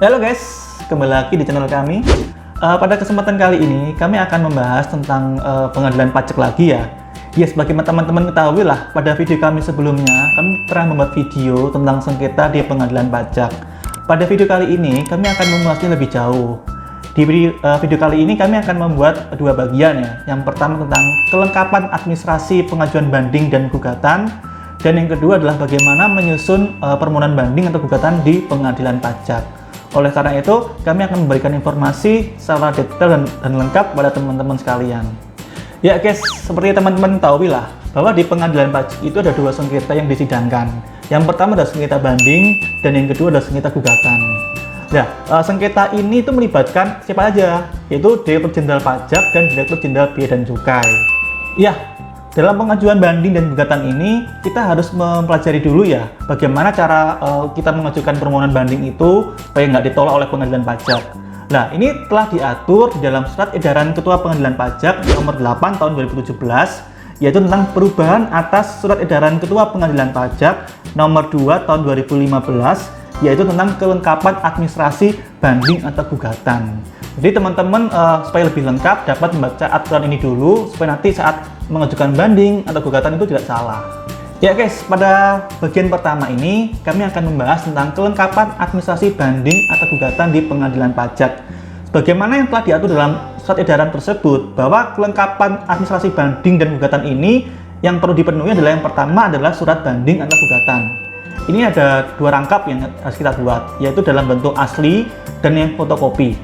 Halo guys, kembali lagi di channel kami. Pada kesempatan kali ini kami akan membahas tentang pengadilan pajak lagi ya. Ya, sebagai teman-teman ketahui lah, pada video kami sebelumnya kami pernah membuat video tentang sengketa di pengadilan pajak. Pada video kali ini kami akan membahasnya lebih jauh. Di video kali ini kami akan membuat dua bagian ya. Yang pertama tentang kelengkapan administrasi pengajuan banding dan gugatan, dan yang kedua adalah bagaimana menyusun permohonan banding atau gugatan di pengadilan pajak. Oleh karena itu, kami akan memberikan informasi secara detail dan lengkap pada teman-teman sekalian. Ya guys, seperti teman-teman tahu lah, bahwa di pengadilan pajak itu ada dua sengketa yang disidangkan. Yang pertama adalah sengketa banding, dan yang kedua adalah sengketa gugatan. Nah, sengketa ini itu melibatkan siapa aja, yaitu Direktur Jenderal Pajak dan Direktur Jenderal Bea dan Cukai. Ya, dalam pengajuan banding dan gugatan ini, kita harus mempelajari dulu ya, bagaimana cara kita mengajukan permohonan banding itu supaya nggak ditolak oleh pengadilan pajak. Nah, ini telah diatur di dalam Surat Edaran Ketua Pengadilan Pajak nomor 8 tahun 2017, yaitu tentang perubahan atas Surat Edaran Ketua Pengadilan Pajak nomor 2 tahun 2015, yaitu tentang kelengkapan administrasi banding atau gugatan. Jadi teman-teman supaya lebih lengkap dapat membaca aturan ini dulu supaya nanti saat mengajukan banding atau gugatan itu tidak salah. Ya guys, pada bagian pertama ini kami akan membahas tentang kelengkapan administrasi banding atau gugatan di pengadilan pajak. Sebagaimana yang telah diatur dalam surat edaran tersebut, bahwa kelengkapan administrasi banding dan gugatan ini yang perlu dipenuhi adalah yang pertama adalah surat banding atau gugatan. Ini ada dua rangkap yang harus kita buat, yaitu dalam bentuk asli dan yang fotokopi.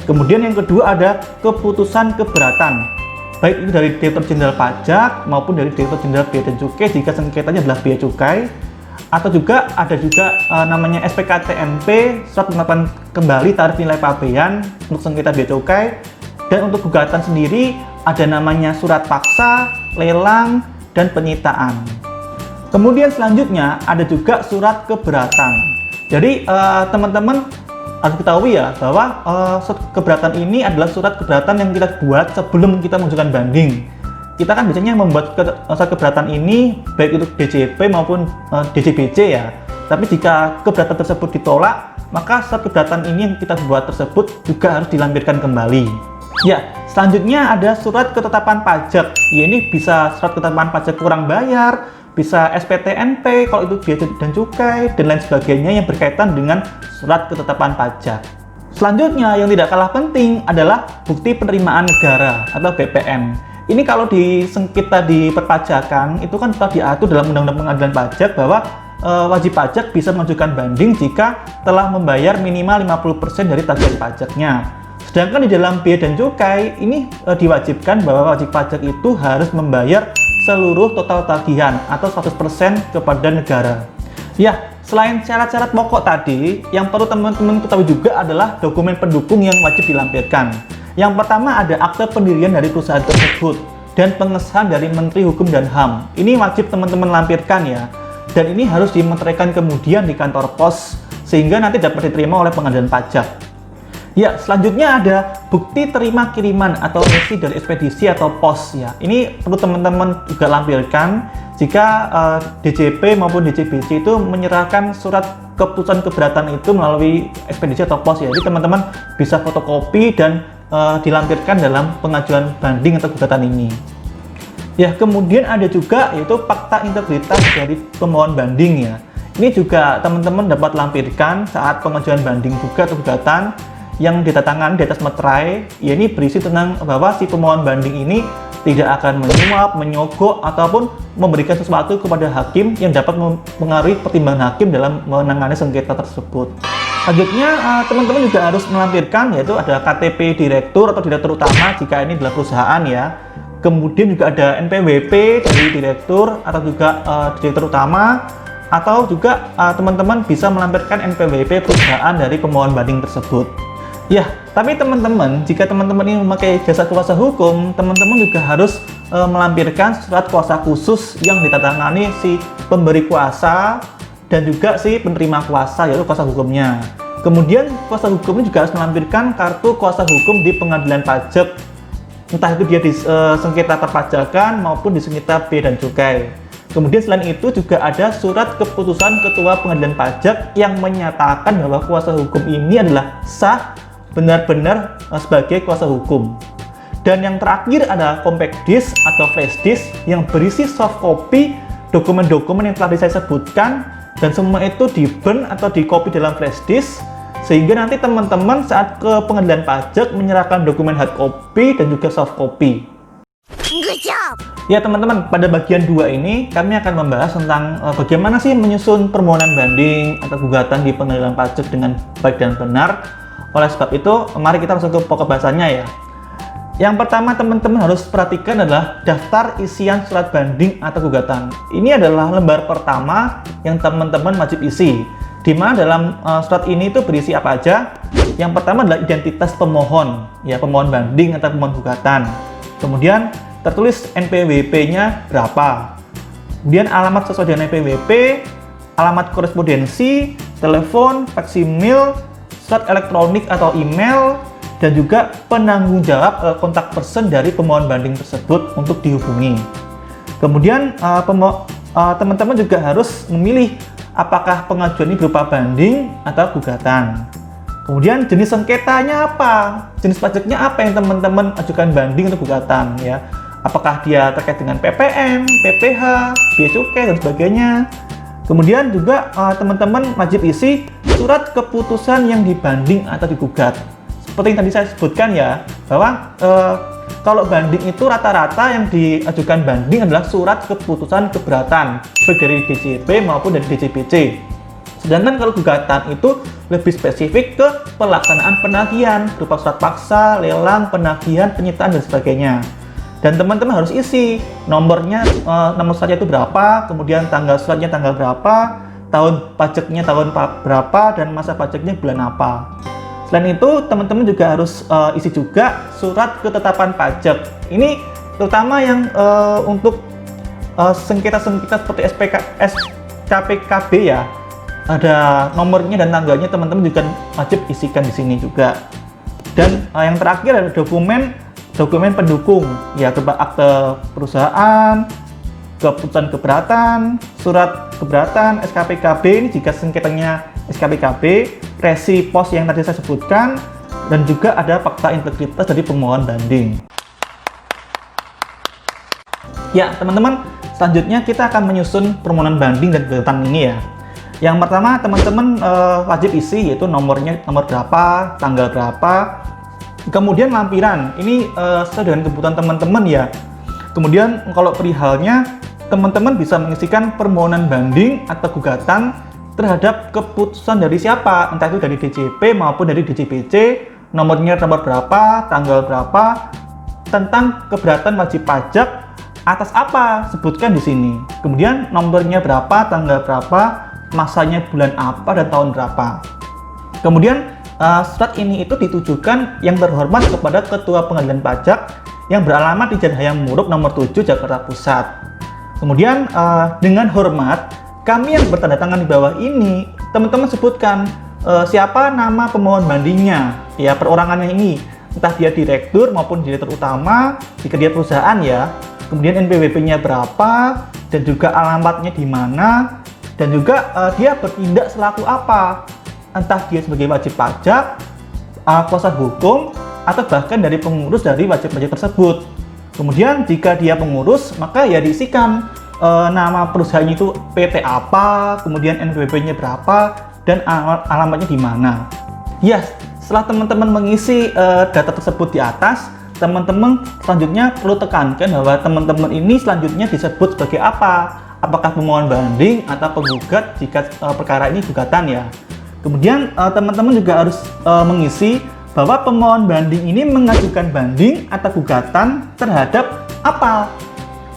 Kemudian yang kedua ada keputusan keberatan, baik itu dari Direktur Jenderal Pajak maupun dari Direktur Jenderal Bea dan Cukai jika sengketanya adalah bea cukai, atau juga ada namanya SPKTNP, surat penetapan kembali tarif nilai pabean untuk sengketa bea cukai, dan untuk gugatan sendiri ada namanya surat paksa, lelang, dan penyitaan. Kemudian selanjutnya ada juga surat keberatan. Jadi teman-teman harus ketahui ya bahwa surat keberatan ini adalah surat keberatan yang kita buat sebelum kita mengajukan banding. Kita kan biasanya membuat surat keberatan ini baik itu DJP maupun DJBC ya. Tapi jika keberatan tersebut ditolak, maka surat keberatan ini yang kita buat tersebut juga harus dilampirkan kembali. Ya, selanjutnya ada surat ketetapan pajak. Ya, ini bisa surat ketetapan pajak kurang bayar, bisa SPTNP kalau itu bea dan cukai, dan lain sebagainya yang berkaitan dengan surat ketetapan pajak. Selanjutnya yang tidak kalah penting adalah bukti penerimaan negara atau BPN. Ini kalau di sengketa di perpajakan itu kan telah diatur dalam Undang-Undang Pengadilan Pajak bahwa wajib pajak bisa mengajukan banding jika telah membayar minimal 50% dari tagihan pajaknya. Sedangkan di dalam bea dan cukai ini diwajibkan bahwa wajib pajak itu harus membayar seluruh total tagihan atau 100% kepada negara. Ya, selain syarat-syarat pokok tadi, yang perlu teman-teman ketahui juga adalah dokumen pendukung yang wajib dilampirkan. Yang pertama ada akte pendirian dari perusahaan tersebut dan pengesahan dari Menteri Hukum dan HAM. Ini wajib teman-teman lampirkan ya. Dan ini harus dimeteraikan kemudian di kantor pos sehingga nanti dapat diterima oleh pengadilan pajak. Ya, selanjutnya ada bukti terima kiriman atau resi dari ekspedisi atau pos ya. Ini perlu teman-teman juga lampirkan jika DJP maupun DJBC itu menyerahkan surat keputusan keberatan itu melalui ekspedisi atau pos ya. Jadi teman-teman bisa fotokopi dan dilampirkan dalam pengajuan banding atau gugatan ini. Ya, kemudian ada juga yaitu fakta integritas dari pemohon banding ya. Ini juga teman-teman dapat lampirkan saat pengajuan banding juga atau gugatan yang ditandatangani di atas meterai. Ya, ini berisi tentang bahwa si pemohon banding ini tidak akan menyuap, menyogok, ataupun memberikan sesuatu kepada hakim yang dapat mempengaruhi pertimbangan hakim dalam menangani sengketa tersebut. Selanjutnya, teman-teman juga harus melampirkan yaitu ada KTP direktur atau direktur utama jika ini adalah perusahaan ya. Kemudian juga ada NPWP dari direktur atau juga direktur utama, atau juga teman-teman bisa melampirkan NPWP perusahaan dari pemohon banding tersebut. Ya, tapi teman-teman, jika teman-teman ini memakai jasa kuasa hukum, teman-teman juga harus melampirkan surat kuasa khusus yang ditandatangani si pemberi kuasa dan juga si penerima kuasa, yaitu kuasa hukumnya. Kemudian kuasa hukumnya juga harus melampirkan kartu kuasa hukum di pengadilan pajak, entah itu dia di sengketa perpajakan maupun di sengketa bea dan cukai. Kemudian selain itu juga ada surat keputusan Ketua Pengadilan Pajak yang menyatakan bahwa kuasa hukum ini adalah sah benar-benar sebagai kuasa hukum. Dan yang terakhir ada compact disk atau flash disk yang berisi soft copy dokumen-dokumen yang telah saya sebutkan, dan semua itu di-burn atau di-copy dalam flash disk, sehingga nanti teman-teman saat ke pengadilan pajak menyerahkan dokumen hard copy dan juga soft copy. Good job! Ya teman-teman, pada bagian 2 ini kami akan membahas tentang bagaimana sih menyusun permohonan banding atau gugatan di pengadilan pajak dengan baik dan benar. Oleh sebab itu, mari kita langsung ke pokok bahasanya ya. Yang pertama teman-teman harus perhatikan adalah daftar isian surat banding atau gugatan. Ini adalah lembar pertama yang teman-teman wajib isi, di mana dalam surat ini itu berisi apa aja. Yang pertama adalah identitas pemohon, ya pemohon banding atau pemohon gugatan. Kemudian tertulis NPWP-nya berapa. Kemudian alamat sesuai dengan NPWP, alamat korespondensi, telepon, faksimil, surat elektronik atau email, dan juga penanggung jawab kontak person dari pemohon banding tersebut untuk dihubungi. Kemudian teman-teman juga harus memilih apakah pengajuan ini berupa banding atau gugatan. Kemudian jenis sengketanya apa, jenis pajaknya apa yang teman-teman ajukan banding atau gugatan ya. Apakah dia terkait dengan PPN, PPh, Bea Cukai dan sebagainya. Kemudian juga teman-teman wajib isi surat keputusan yang dibanding atau digugat. Seperti yang tadi saya sebutkan ya, bahwa kalau banding itu rata-rata yang diajukan banding adalah surat keputusan keberatan, baik dari DJP maupun dari DJPC. Sedangkan kalau gugatan itu lebih spesifik ke pelaksanaan penagihan, berupa surat paksa, lelang, penagihan, penyitaan, dan sebagainya. Dan teman-teman harus isi nomornya, nomor suratnya itu berapa, kemudian tanggal suratnya tanggal berapa, tahun pajaknya tahun berapa, dan masa pajaknya bulan apa. Selain itu, teman-teman juga harus isi juga surat ketetapan pajak. Ini terutama yang untuk sengketa-sengketa seperti SKPKB ya. Ada nomornya dan tanggalnya, teman-teman juga wajib isikan di sini juga. Dan yang terakhir ada dokumen pendukung, ya berupa akte perusahaan, keputusan keberatan, surat keberatan, SKPKB ini jika sengketanya SKPKB, resi pos yang tadi saya sebutkan, dan juga ada fakta integritas dari pemohon banding. Ya teman-teman, selanjutnya kita akan menyusun permohonan banding dan gugatan ini ya. Yang pertama teman-teman wajib isi yaitu nomor berapa, tanggal berapa, kemudian lampiran. Ini sesuai dengan kebutuhan teman-teman ya. Kemudian kalau perihalnya, teman-teman bisa mengisikan permohonan banding atau gugatan terhadap keputusan dari siapa, entah itu dari DJP maupun dari DJPC, nomor berapa, tanggal berapa, tentang keberatan wajib pajak atas apa, sebutkan di sini. Kemudian nomornya berapa, tanggal berapa, masanya bulan apa, dan tahun berapa. Kemudian surat ini itu ditujukan yang terhormat kepada Ketua Pengadilan Pajak yang beralamat di Jalan Hayam Muruk nomor 7 Jakarta Pusat. Kemudian dengan hormat, kami yang bertanda tangan di bawah ini, teman-teman sebutkan siapa nama pemohon bandingnya, ya perorangannya ini, entah dia direktur maupun direktur utama, jika dia perusahaan ya. Kemudian NPWP-nya berapa, dan juga alamatnya di mana, dan juga dia bertindak selaku apa, entah dia sebagai wajib pajak, kuasa hukum, atau bahkan dari pengurus dari wajib pajak tersebut. Kemudian jika dia pengurus, maka ya diisikan nama perusahaannya itu PT apa, kemudian NPWP-nya berapa, dan alamatnya di mana. Ya, setelah teman-teman mengisi data tersebut di atas, teman-teman selanjutnya perlu tekankan bahwa teman-teman ini selanjutnya disebut sebagai apa. Apakah pemohon banding atau penggugat jika perkara ini gugatan ya. Kemudian teman-teman juga harus mengisi bahwa pemohon banding ini mengajukan banding atau gugatan terhadap apa.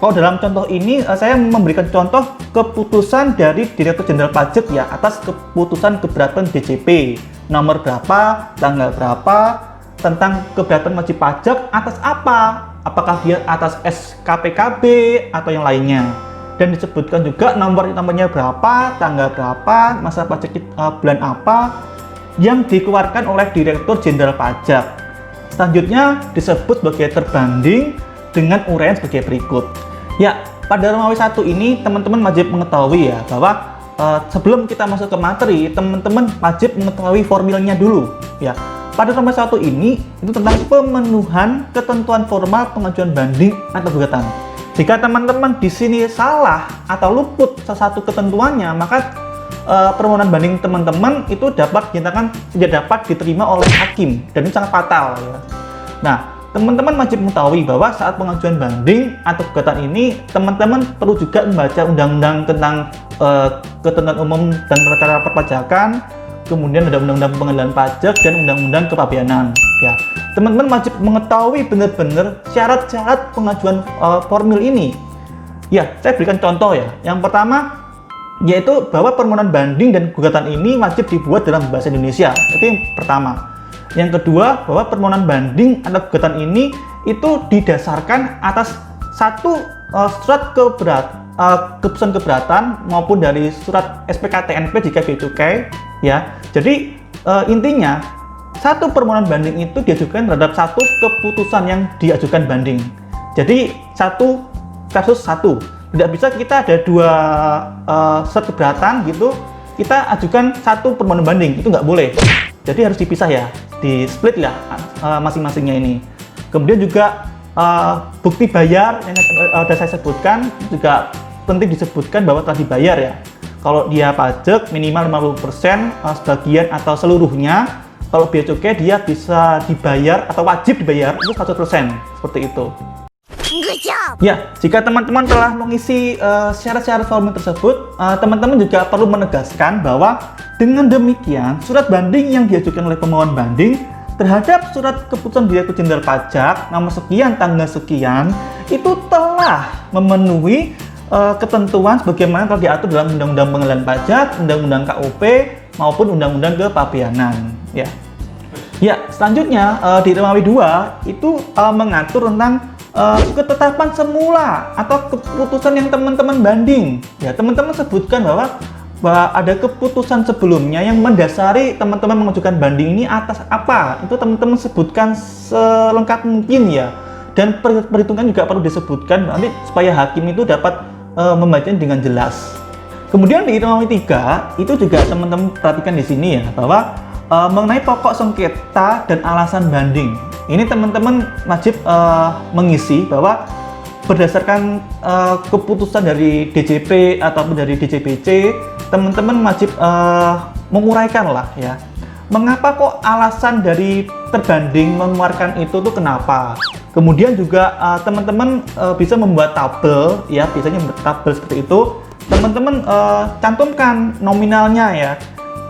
Kalau dalam contoh ini saya memberikan contoh keputusan dari Direktur Jenderal Pajak ya atas keputusan keberatan DJP nomor berapa, tanggal berapa, tentang keberatan wajib pajak atas apa, apakah dia atas SKPKB atau yang lainnya. Dan disebutkan juga nomornya berapa, tanggal berapa, masa pajak bulan apa yang dikeluarkan oleh Direktur Jenderal Pajak. Selanjutnya disebut sebagai terbanding dengan uraian sebagai berikut. Ya, pada Romawi 1 ini teman-teman wajib mengetahui ya bahwa sebelum kita masuk ke materi, teman-teman wajib mengetahui formilnya dulu ya. Pada Romawi 1 ini itu tentang pemenuhan ketentuan formal pengajuan banding atau gugatan. Jika teman-teman di sini salah atau luput salah satu ketentuannya, maka permohonan banding teman-teman itu dapat dinyatakan tidak dapat diterima oleh hakim dan itu sangat fatal ya. Nah, teman-teman wajib mengetahui bahwa saat pengajuan banding atau gugatan ini teman-teman perlu juga membaca undang-undang tentang ketentuan umum dan perkara perpajakan, kemudian ada undang-undang pengadilan pajak dan undang-undang kepabeanan ya. Teman-teman wajib mengetahui benar-benar syarat-syarat pengajuan formil ini ya. Saya berikan contoh ya. Yang pertama yaitu bahwa permohonan banding dan gugatan ini wajib dibuat dalam bahasa Indonesia. Itu yang pertama. Yang kedua, bahwa permohonan banding atau gugatan ini itu didasarkan atas satu surat keputusan keberatan maupun dari surat SPK/TNP jika bea cukai ya. Jadi intinya satu permohonan banding itu diajukan terhadap satu keputusan yang diajukan banding. Jadi satu kasus satu. Tidak bisa kita ada dua surat keberatan gitu, kita ajukan satu permohonan banding, itu nggak boleh. Jadi harus dipisah ya, di split ya masing-masingnya ini. Kemudian juga bukti bayar yang sudah saya sebutkan juga penting disebutkan bahwa telah dibayar ya. Kalau dia pajak minimal 50% sebagian atau seluruhnya. Kalau bea cukai dia bisa dibayar atau wajib dibayar itu 100%, seperti itu. Ya, jika teman-teman telah mengisi syarat-syarat formil tersebut, teman-teman juga perlu menegaskan bahwa dengan demikian surat banding yang diajukan oleh pemohon banding terhadap surat keputusan Direktur Jenderal Pajak nomor sekian tanggal sekian itu telah memenuhi ketentuan sebagaimana telah diatur dalam Undang-Undang Pengadilan Pajak, Undang-Undang KUP maupun Undang-Undang Kepabeanan. Ya, selanjutnya di Romawi 2 itu mengatur tentang ketetapan semula atau keputusan yang teman-teman banding. Ya, teman-teman sebutkan bahwa ada keputusan sebelumnya yang mendasari teman-teman mengajukan banding ini atas apa. Itu teman-teman sebutkan selengkap mungkin ya. Dan perhitungan juga perlu disebutkan nanti supaya hakim itu dapat membacanya dengan jelas. Kemudian di Romawi 3 itu juga teman-teman perhatikan di sini ya bahwa mengenai pokok sengketa dan alasan banding. Ini teman-teman wajib mengisi bahwa berdasarkan keputusan dari DJP ataupun dari DJBC, teman-teman wajib menguraikan lah ya. Mengapa kok alasan dari terbanding mengeluarkan itu tuh kenapa? Kemudian juga teman-teman bisa membuat tabel ya, biasanya membuat tabel seperti itu. Teman-teman cantumkan nominalnya ya.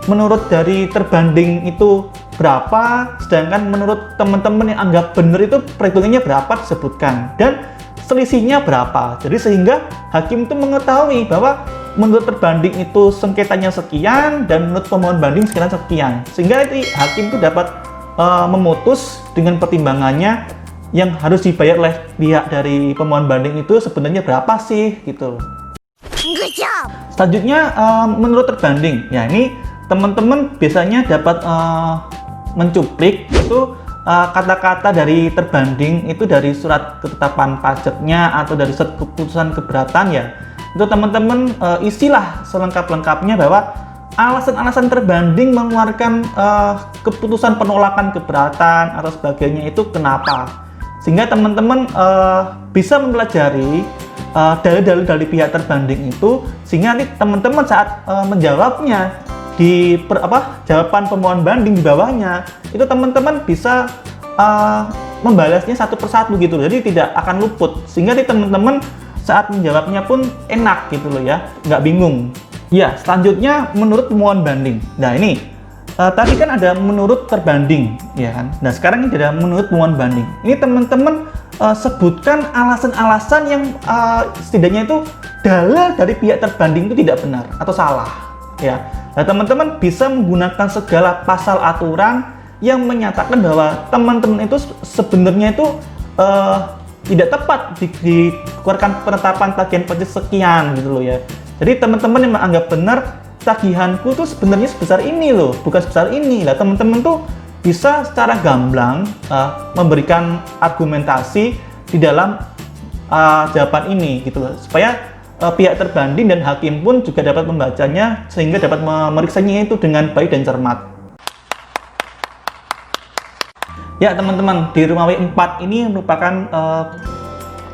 Menurut dari terbanding itu berapa, sedangkan menurut teman-teman yang anggap benar itu perhitungannya berapa disebutkan dan selisihnya berapa. Jadi sehingga hakim itu mengetahui bahwa menurut terbanding itu sengketanya sekian dan menurut pemohon banding sekian, sehingga itu hakim itu dapat memutus dengan pertimbangannya yang harus dibayar oleh pihak dari pemohon banding itu sebenarnya berapa sih gitu. Selanjutnya menurut terbanding ya, ini teman-teman biasanya dapat mencuplik itu kata-kata dari terbanding itu dari surat ketetapan pajaknya atau dari surat keputusan keberatan ya. Itu teman-teman isilah selengkap-lengkapnya bahwa alasan-alasan terbanding mengeluarkan keputusan penolakan keberatan atau sebagainya itu kenapa, sehingga teman-teman bisa mempelajari dalil-dalil dari pihak terbanding itu, sehingga nanti teman-teman saat menjawabnya di jawaban pemohon banding di bawahnya itu teman-teman bisa membalasnya satu persatu gitu loh, jadi tidak akan luput, sehingga nanti teman-teman saat menjawabnya pun enak gitu loh ya, nggak bingung. Ya, selanjutnya menurut pemohon banding. Nah ini tadi kan ada menurut terbanding ya kan, nah sekarang ini ada menurut pemohon banding. Ini teman-teman sebutkan alasan-alasan yang setidaknya itu dalil dari pihak terbanding itu tidak benar atau salah ya. Nah, teman-teman bisa menggunakan segala pasal aturan yang menyatakan bahwa teman-teman itu sebenarnya itu tidak tepat dikeluarkan penetapan tagihan pajak sekian gitu loh ya. Jadi teman-teman yang menganggap benar tagihanku tuh sebenarnya sebesar ini loh, bukan sebesar ini. Nah, teman-teman tuh bisa secara gamblang memberikan argumentasi di dalam jawaban ini gitu loh, supaya pihak terbanding dan hakim pun juga dapat membacanya sehingga dapat memeriksanya itu dengan baik dan cermat. Ya teman-teman, di rumah W4 ini merupakan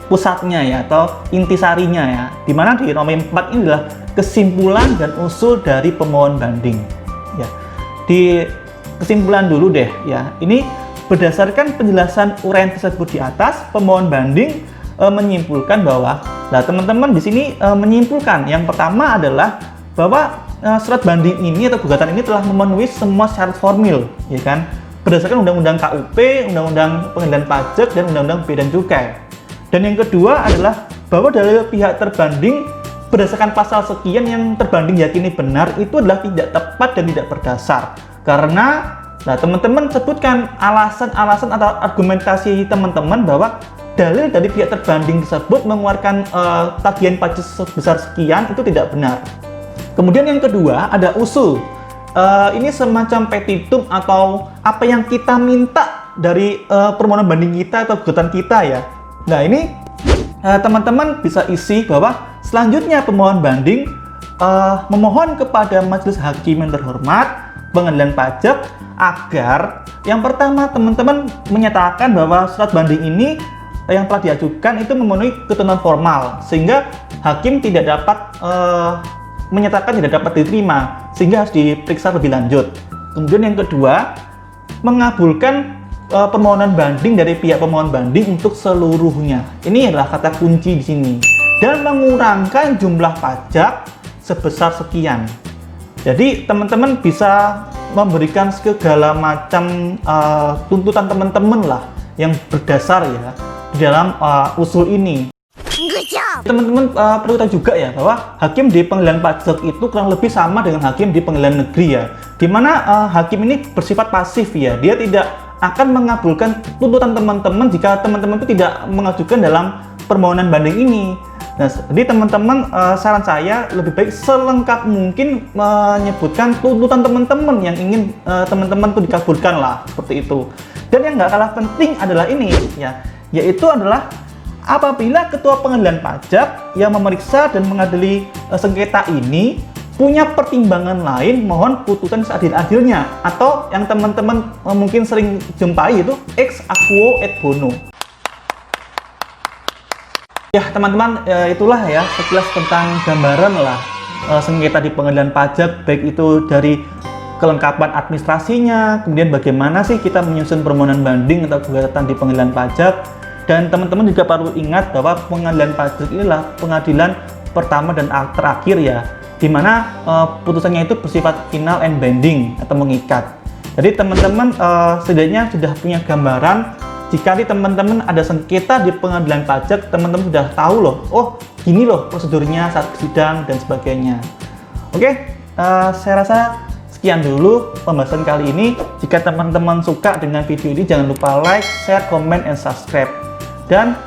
pusatnya ya, atau intisarinya ya, dimana di rumah W4 ini adalah kesimpulan dan usul dari pemohon banding ya. Di kesimpulan dulu deh ya, ini berdasarkan penjelasan uraian tersebut di atas, pemohon banding menyimpulkan bahwa, nah teman-teman di sini menyimpulkan yang pertama adalah bahwa surat banding ini atau gugatan ini telah memenuhi semua syarat formil, ya kan, berdasarkan Undang-Undang KUP, Undang-Undang Pengadilan Pajak, dan Undang-Undang Bea dan Cukai. Dan yang kedua adalah bahwa dalil pihak terbanding berdasarkan pasal sekian yang terbanding yakini benar itu adalah tidak tepat dan tidak berdasar, karena nah teman-teman sebutkan alasan-alasan atau argumentasi teman-teman bahwa dalil dari pihak terbanding tersebut mengeluarkan tagihan pajak sebesar sekian itu tidak benar. Kemudian yang kedua ada usul. Ini semacam petitum atau apa yang kita minta dari permohonan banding kita atau gugatan kita ya. Nah ini teman-teman bisa isi bahwa selanjutnya pemohon banding memohon kepada majelis hakim yang terhormat, pengadilan pajak, agar yang pertama teman-teman menyatakan bahwa surat banding ini yang telah diajukan itu memenuhi ketentuan formal sehingga hakim tidak dapat menyatakan tidak dapat diterima sehingga harus diperiksa lebih lanjut. Kemudian yang kedua, mengabulkan permohonan banding dari pihak pemohon banding untuk seluruhnya. Ini adalah kata kunci di sini. Dan mengurangkan jumlah pajak sebesar sekian. Jadi teman-teman bisa memberikan segala macam tuntutan teman-teman lah yang berdasar ya di dalam usul ini. Teman-teman perlu tahu juga ya bahwa hakim di pengadilan pajak itu kurang lebih sama dengan hakim di pengadilan negeri ya, dimana hakim ini bersifat pasif ya, dia tidak akan mengabulkan tuntutan teman-teman jika teman-teman itu tidak mengajukan dalam permohonan banding ini. Nah, jadi teman-teman saran saya lebih baik selengkap mungkin menyebutkan tuntutan teman-teman yang ingin teman-teman itu dikabulkan lah, seperti itu. Dan yang nggak kalah penting adalah ini ya, yaitu adalah apabila ketua pengadilan pajak yang memeriksa dan mengadili sengketa ini punya pertimbangan lain, mohon putusan seadil-adilnya, atau yang teman-teman mungkin sering jumpai itu ex aequo et bono. Ya teman-teman, itulah ya sekilas tentang gambaran lah sengketa di pengadilan pajak, baik itu dari kelengkapan administrasinya, kemudian bagaimana sih kita menyusun permohonan banding atau gugatan di pengadilan pajak. Dan teman-teman juga perlu ingat bahwa pengadilan pajak inilah pengadilan pertama dan terakhir ya, dimana putusannya itu bersifat final and binding atau mengikat. Jadi teman-teman setidaknya sudah punya gambaran jika teman-teman ada sengketa di pengadilan pajak, teman-teman sudah tahu loh, oh gini loh prosedurnya saat sidang dan sebagainya. Oke, saya rasa sekian dulu pembahasan kali ini. Jika teman-teman suka dengan video ini, jangan lupa like, share, comment, and subscribe. Dan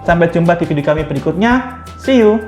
sampai jumpa di video kami berikutnya. See you!